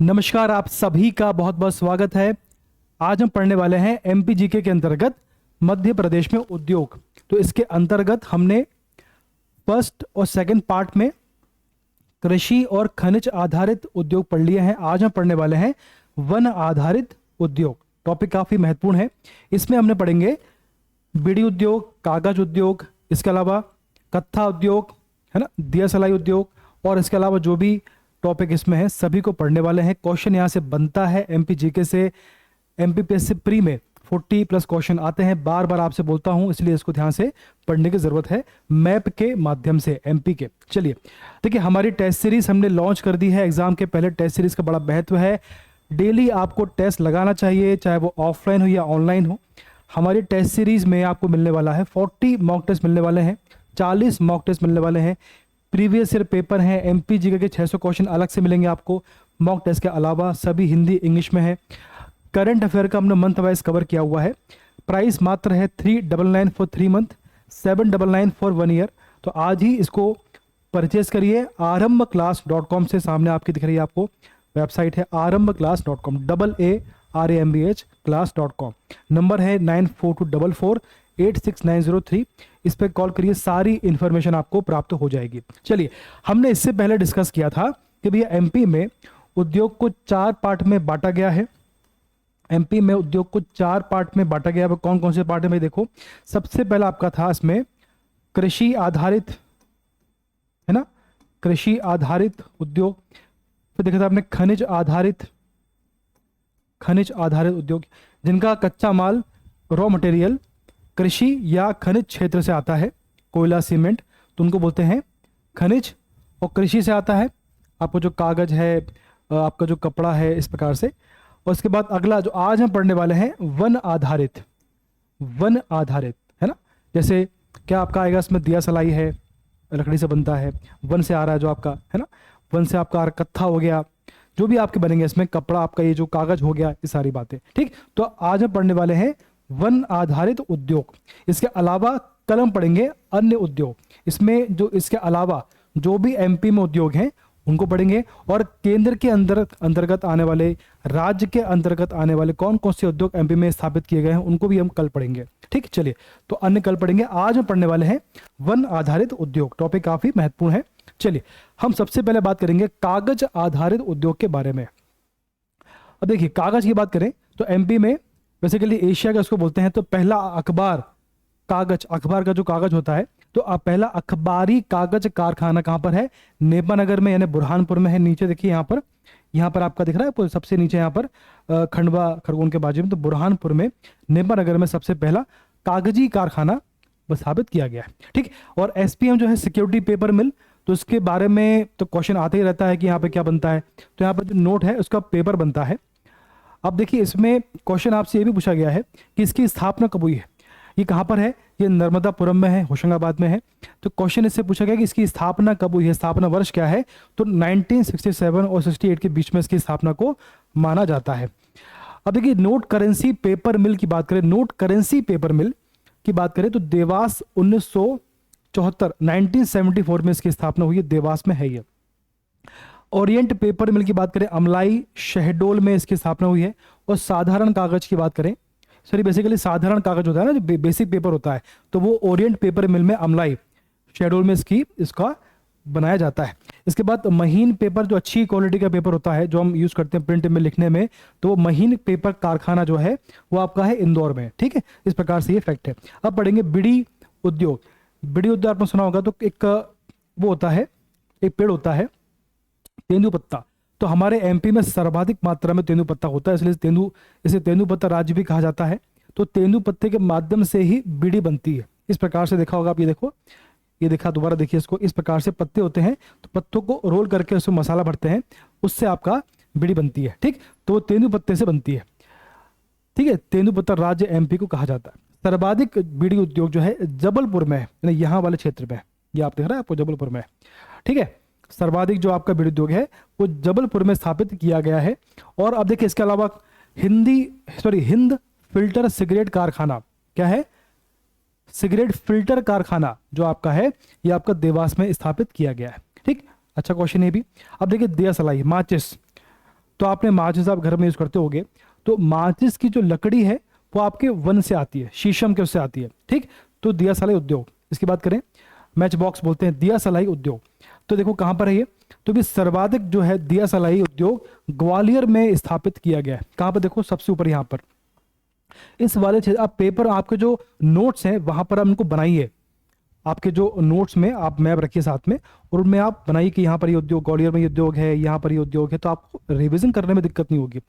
नमस्कार, आप सभी का बहुत बहुत स्वागत है। आज हम पढ़ने वाले हैं एमपीजीके के अंतर्गत मध्य प्रदेश में उद्योग। तो इसके अंतर्गत हमने फर्स्ट और सेकंड पार्ट में कृषि और खनिज आधारित उद्योग पढ़ लिए हैं। आज हम पढ़ने वाले हैं वन आधारित उद्योग। टॉपिक काफ़ी महत्वपूर्ण है। इसमें हमने पढ़ेंगे बीड़ी उद्योग, कागज उद्योग, इसके अलावा कत्था उद्योग, है ना, दिया सलाई उद्योग, और इसके अलावा जो भी टॉपिक इसमें है सभी को पढ़ने वाले हैं। क्वेश्चन यहाँ से बनता है एमपीजीके से। एमपीपीएससी प्री में 40+ क्वेश्चन आते हैं। बार बार आपसे बोलता हूँ, इसलिए इसको ध्यान से पढ़ने की जरूरत है मैप के माध्यम से एमपी के। चलिए देखिए, हमारी टेस्ट सीरीज हमने लॉन्च कर दी है। एग्जाम के पहले टेस्ट सीरीज का बड़ा महत्व है। डेली आपको टेस्ट लगाना चाहिए, चाहे वो ऑफलाइन हो या ऑनलाइन हो। हमारी टेस्ट सीरीज में आपको मिलने वाला है 40 मॉक टेस्ट मिलने वाले हैं, 40 मॉक टेस्ट मिलने वाले हैं। प्रीवियस ईयर पेपर हैं, एमपीजीके के 600 क्वेश्चन अलग से मिलेंगे आपको। मॉक टेस्ट के अलावा सभी हिंदी इंग्लिश में है। करंट अफेयर का हमने मंथ वाइज कवर किया हुआ है। प्राइस मात्र है 399 फॉर 3 मंथ, 799 फॉर 1 ईयर। तो आज ही इसको परचेज करिए। arambclass.com से सामने आपकी दिख रही है आपको वेबसाइट है arambclass.com, AARAMBH class.com। नंबर है 9424486903। इस पर कॉल करिए, सारी इंफॉर्मेशन आपको प्राप्त हो जाएगी। चलिए, हमने इससे पहले डिस्कस किया था कि भैया एमपी में उद्योग को 4 पार्ट में बांटा गया है। एमपी में उद्योग को 4 पार्ट में बांटा गया है। कौन कौन से पार्ट में देखो, सबसे पहला आपका था इसमें कृषि आधारित, है ना, कृषि आधारित उद्योग। फिर देखा था आपने खनिज आधारित उद्योग, जिनका कच्चा माल रॉ मटेरियल कृषि या खनिज क्षेत्र से आता है, कोयला, सीमेंट, तो उनको बोलते हैं खनिज। और कृषि से आता है आपको जो कागज है, आपका जो कपड़ा है, इस प्रकार से। और उसके बाद अगला जो आज हम पढ़ने वाले हैं वन आधारित, है ना। जैसे क्या आपका आएगा इसमें, दिया सलाई है, लकड़ी से बनता है, वन से आ रहा है जो आपका, है ना, वन से आपका कत्था हो गया, जो भी आपके बनेंगे इसमें, कपड़ा आपका, ये जो कागज हो गया, ये सारी बातें। ठीक, तो आज हम पढ़ने वाले हैं वन आधारित उद्योग। इसके अलावा कल हम पढ़ेंगे अन्य उद्योग। इसमें जो इसके अलावा जो भी एमपी में उद्योग हैं उनको पढ़ेंगे, और केंद्र के अंतर्गत आने वाले, राज्य के अंतर्गत आने वाले कौन कौन से उद्योग एमपी में स्थापित किए गए हैं उनको भी हम कल पढ़ेंगे। ठीक, चलिए, तो अन्य कल पढ़ेंगे। आज हम पढ़ने वाले हैं वन आधारित उद्योग। टॉपिक काफी महत्वपूर्ण है। चलिए, हम सबसे पहले बात करेंगे कागज आधारित उद्योग के बारे में। अब देखिए, कागज की बात करें तो एमपी में बेसिकली एशिया का उसको बोलते हैं। तो पहला अखबार, कागज, अखबार का जो कागज होता है, तो पहला अखबारी कागज कारखाना कहां पर है? नेपानगर में, यानी बुरहानपुर में है। नीचे देखिए, यहाँ पर आपका दिख रहा है सबसे नीचे, यहाँ पर खंडवा खरगोन के बाजू में। तो बुरहानपुर में, नेपानगर में सबसे पहला कागजी कारखाना स्थापित किया गया है। ठीक, और एसपीएम जो है सिक्योरिटी पेपर मिल, तो इसके बारे में तो क्वेश्चन आते ही रहता है कि यहाँ पे क्या बनता है। तो यहाँ पर जो नोट है उसका पेपर बनता है। अब देखिए, इसमें क्वेश्चन आपसे ये भी पूछा गया है कि इसकी स्थापना कब हुई है। ये कहाँ पर है? ये नर्मदापुरम में है, होशंगाबाद में है। तो क्वेश्चन इससे पूछा गया कि इसकी स्थापना कब हुई है, स्थापना वर्ष क्या है। तो 1967 और 68 के बीच में इसकी स्थापना को माना जाता है। अब देखिए, नोट करेंसी पेपर मिल की बात करें, नोट करेंसी पेपर मिल की बात करें तो देवास 1974 में इसकी स्थापना हुई है। देवास में है ये। ओरिएंट पेपर मिल की बात करें, अमलाई शहडोल में इसकी स्थापना हुई है। और साधारण कागज की बात करें, बेसिकली साधारण कागज होता है ना, जो बेसिक पेपर होता है, तो वो ओरिएंट पेपर मिल में, अमलाई शहडोल में इसका बनाया जाता है। इसके बाद महीन पेपर, जो अच्छी क्वालिटी का पेपर होता है, जो हम यूज करते हैं प्रिंट में लिखने में, तो वो महीन पेपर कारखाना जो है वो आपका है इंदौर में। ठीक है, इस प्रकार से ये फैक्ट है। अब पढ़ेंगे बीड़ी उद्योग। बीड़ी उद्योग आपने सुना होगा, तो एक वो होता है, एक पेड़ होता है तेंदुपत्ता। तो हमारे एमपी में सर्वाधिक मात्रा में तेंदुपत्ता होता है, इसलिए इसे तेंदुपत्ता राज्य भी कहा जाता है। तो तेंदुपत्ते के माध्यम से ही बीड़ी बनती है। इस प्रकार से देखा होगा आप, ये देखो, ये देखा, दोबारा देखिए इसको। इस प्रकार से पत्ते होते हैं, तो पत्तों को रोल करके उसमें मसाला भरते हैं, उससे आपका बीड़ी बनती है। ठीक, तो तेंदुपत्ते से बनती है। ठीक है, तेंदुपत्ता राज्य एमपी को कहा जाता है। सर्वाधिक बीड़ी उद्योग जो है जबलपुर में है, यानी यहाँ वाले क्षेत्र में। ये आप देख रहे हैं, आपको जबलपुर में। ठीक है, सर्वाधिक जो आपका बीड़ी उद्योग है वो जबलपुर में स्थापित किया गया है। और अब देखिए, इसके अलावा हिंद फिल्टर सिगरेट कारखाना, क्या है? सिगरेट फिल्टर कारखाना जो आपका है, ये आपका देवास में स्थापित किया गया है। ठीक, अच्छा क्वेश्चन है भी। अब देखिए, दिया सलाई, माचिस, तो आपने माचिस आप घर में यूज करते होगे, तो माचिस की जो लकड़ी है वो आपके वन से आती है, शीशम के उससे आती है। ठीक, तो दिया सलाई उद्योग। इसकी बात करें, मैच बॉक्स बोलते हैं दिया सलाई उद्योग। तो देखो कहां पर है ये, तो भी सर्वाधिक जो है दिया सलाई उद्योग ग्वालियर में स्थापित किया गया है। कहां पर देखो, सबसे ऊपर यहां पर इस वाले क्षेत्र, आप पेपर आपके जो नोट्स हैं वहां पर आप उनको बनाइए, आपके जो नोट्स में आप मैप रखिए साथ में, और उनमें आप बनाइए कि यहाँ पर ये उद्योग, ग्वालियर में ये उद्योग है, यहाँ पर ये उद्योग है, तो आपको रिवीजन करने में दिक्कत नहीं होगी।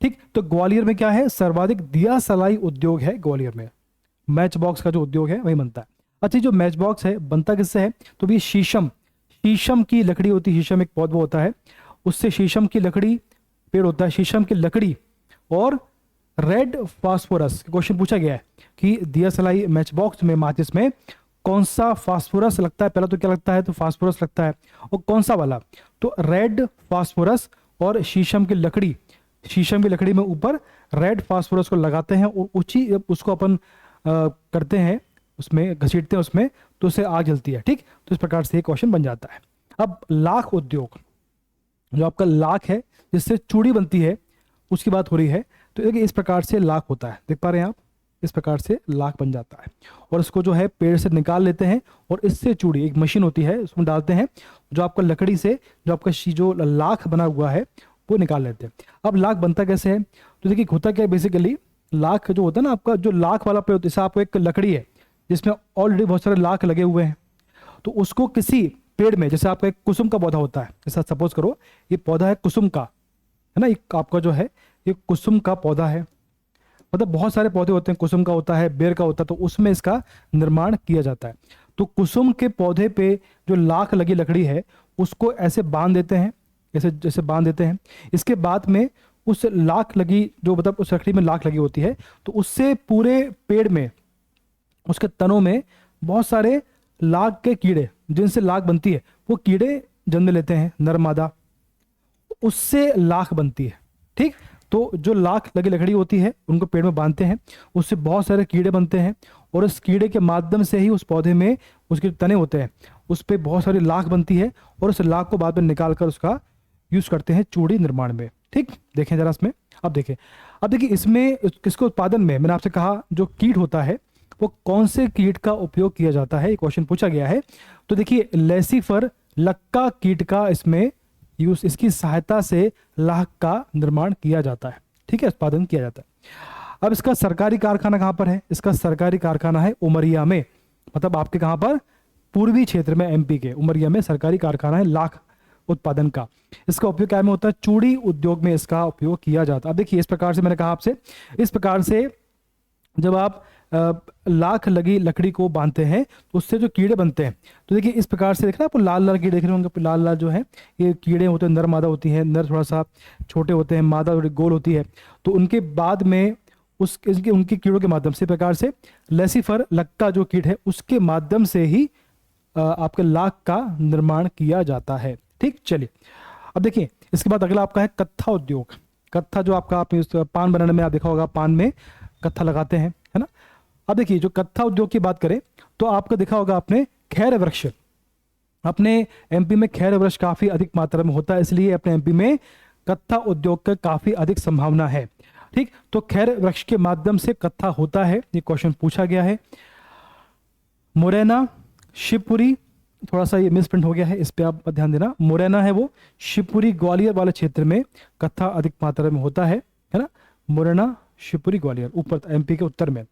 ठीक, तो ग्वालियर में क्या है, सर्वाधिक दिया सलाई उद्योग है ग्वालियर में। मैच बॉक्स का जो उद्योग है वही बनता है। अच्छा, जो मैच बॉक्स है बनता किससे है, तो भी शीशम, शीशम की लकड़ी होती है, शीशम एक पौधा होता है, उससे शीशम की लकड़ी, पेड़ होता है, शीशम की लकड़ी और रेड फास्फोरस। क्वेश्चन पूछा गया है कि दिया सलाई मैच बॉक्स में, माचिस में कौन सा फास्फोरस लगता है, पहला तो क्या लगता है, तो फास्फोरस लगता है, और कौन सा वाला, तो रेड फास्फोरस, और शीशम की लकड़ी, शीशम की लकड़ी में ऊपर रेड फास्फोरस को लगाते हैं और ऊंची उसको अपन करते हैं, उसमें घसीटते हैं उसमें, तो उससे आग जलती है। ठीक, तो इस प्रकार से ये क्वेश्चन बन जाता है। अब लाख उद्योग, जो आपका लाख है जिससे चूड़ी बनती है, उसकी बात हो रही है। तो देखिए इस प्रकार से लाख होता है, देख पा रहे हैं आप, इस प्रकार से लाख बन जाता है, और इसको जो है पेड़ से निकाल लेते हैं, और इससे चूड़ी, एक मशीन होती है उसमें डालते हैं, जो आपका लकड़ी से जो आपका जो लाख बना हुआ है वो निकाल लेते हैं। अब लाख बनता कैसे है, तो देखिए होता क्या है, बेसिकली लाख जो होता है ना आपका, जो लाख वाला पेड़, जैसे आपको एक लकड़ी है जिसमें ऑलरेडी बहुत सारे लाख लगे हुए हैं, तो उसको किसी पेड़ में, जैसे आपका एक कुसुम का पौधा होता है, जैसा सपोज करो ये पौधा है कुसुम का, है ना, एक आपका जो है ये कुसुम का पौधा है, मतलब बहुत सारे पौधे होते हैं, कुसुम का होता है, बेर का होता है, तो उसमें इसका निर्माण किया जाता है। तो कुसुम के पौधे पे जो लाख लगी लकड़ी है उसको ऐसे बांध देते हैं, ऐसे जैसे बांध देते हैं। इसके बाद में उस लाख लगी, जो मतलब उस लकड़ी में लाख लगी होती है, तो उससे पूरे पेड़ में, उसके तनों में बहुत सारे लाख के कीड़े, जिनसे लाख बनती है, वो कीड़े जन्म लेते हैं, नर मादा, उससे लाख बनती है। ठीक, तो जो लाख लगी लकड़ी होती है उनको पेड़ में बांधते हैं, उससे बहुत सारे कीड़े बनते हैं, और उस कीड़े के माध्यम से ही उस पौधे में उसके तने होते हैं, उस पर बहुत सारी लाख बनती है, और उस लाख को बाद में निकाल कर उसका यूज करते हैं चूड़ी निर्माण में। ठीक, देखें जरा इसमें, अब देखिए इसमें किसको उत्पादन में, मैंने आपसे कहा जो कीट होता है वो कौन से कीट का उपयोग किया जाता है, ये क्वेश्चन पूछा गया है। तो देखिए लेसिफर लक्का कीट का इसमें यूज, इसकी सहायता से लाख का निर्माण किया जाता है। ठीक है, उत्पादन किया जाता है। अब इसका सरकारी कारखाना कहां पर है, इसका सरकारी कारखाना है उमरिया में, मतलब आपके कहां पर, पूर्वी क्षेत्र में, एमपी के उमरिया में सरकारी कारखाना है लाख उत्पादन का। इसका उपयोग क्या में होता है, चूड़ी उद्योग में इसका उपयोग किया जाता है। अब देखिए इस प्रकार से मैंने कहा आपसे, इस प्रकार से जब आप लाख लगी लकड़ी को बांधते हैं तो उससे जो कीड़े बनते हैं, तो देखिए इस प्रकार से, देखना आप लाल लाल कीड़े देख रहे होंगे, लाल लाल जो है ये कीड़े होते हैं, नर मादा होती है, नर थोड़ा सा छोटे होते हैं, मादा थोड़ी गोल होती है, तो उनके बाद में उनके कीड़ों के माध्यम से, प्रकार से लेसिफर लक्का जो कीट है उसके माध्यम से ही आपके लाख का निर्माण किया जाता है। ठीक, चलिए अब देखिए इसके बाद अगला आपका है कत्था उद्योग। कत्था जो आपका, आप पान बनाने में आप देखा होगा, पान में कत्था लगाते हैं, है ना। अब देखिए जो कत्था उद्योग की बात करें तो आपका देखा होगा आपने खैर वृक्ष, अपने एमपी में खैर वृक्ष काफी अधिक मात्रा में होता है, इसलिए अपने एमपी में कत्था उद्योग का काफी अधिक संभावना है। ठीक, तो खैर वृक्ष के माध्यम से कत्था होता है, ये क्वेश्चन पूछा गया है। मुरैना, शिवपुरी, थोड़ा सा ये मिसप्रिंट हो गया है, इस पे आप ध्यान देना, मुरैना है वो, शिवपुरी ग्वालियर वाले क्षेत्र में कत्था अधिक मात्रा में होता है ना। मुरैना, शिवपुरी, ग्वालियर, ऊपर एमपी के उत्तर में।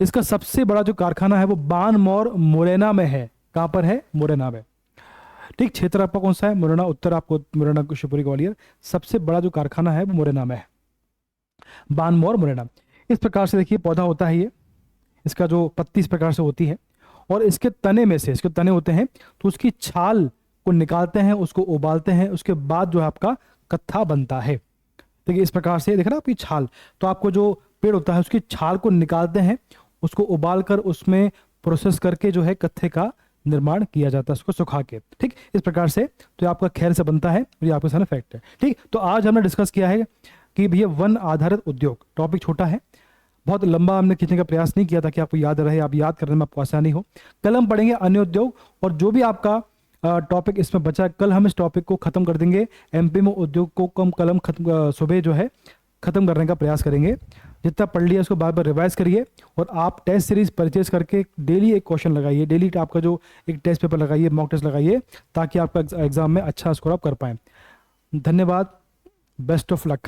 इसका सबसे बड़ा जो कारखाना है वो बानमौर मुरैना में है। कहां पर है, मुरैना में। ठीक, क्षेत्र आपका कौन सा है, मुरैना उत्तर, आपको मुरैना, शिवपुरी, ग्वालियर, सबसे बड़ा जो कारखाना है वो मुरैना में है, बानमौर मुरैना। इस प्रकार से देखिए पौधा होता है ये, इसका जो पत्ती इस प्रकार से होती है, और इसके तने में से, इसके तने होते हैं तो उसकी छाल को निकालते हैं, उसको उबालते हैं, उसके बाद जो है आपका कत्था बनता है। देखिए इस प्रकार से, देखना आपकी छाल, तो आपको जो पेड़ होता है उसकी छाल को निकालते हैं, उसको उबाल कर उसमें प्रोसेस करके जो है कत्थे का निर्माण किया जाता है, उसको सुखा के। ठीक, इस प्रकार से तो ये आपका खैर से बनता है, और ये आपके सामने फैक्ट है। ठीक, तो आज हमने डिस्कस किया है कि भैया वन आधारित उद्योग, टॉपिक छोटा है, बहुत लंबा हमने खींचने का प्रयास नहीं किया था कि आपको याद रहे, आप याद करने में आपको आसानी हो। कल हम पढ़ेंगे अन्य उद्योग, और जो भी आपका टॉपिक इसमें बचा है। कल हम इस टॉपिक को ख़त्म कर देंगे। एमपी में उद्योग को कम कलम खत्म सुबह जो है ख़त्म करने का प्रयास करेंगे। जितना पढ़ लिया उसको बार बार रिवाइज करिए, और आप टेस्ट सीरीज परचेज करके डेली एक क्वेश्चन लगाइए, डेली आपका जो एक टेस्ट पेपर लगाइए, मॉक टेस्ट लगाइए, ताकि आपका एग्जाम में अच्छा स्कोर आप कर पाएँ। धन्यवाद, बेस्ट ऑफ लक।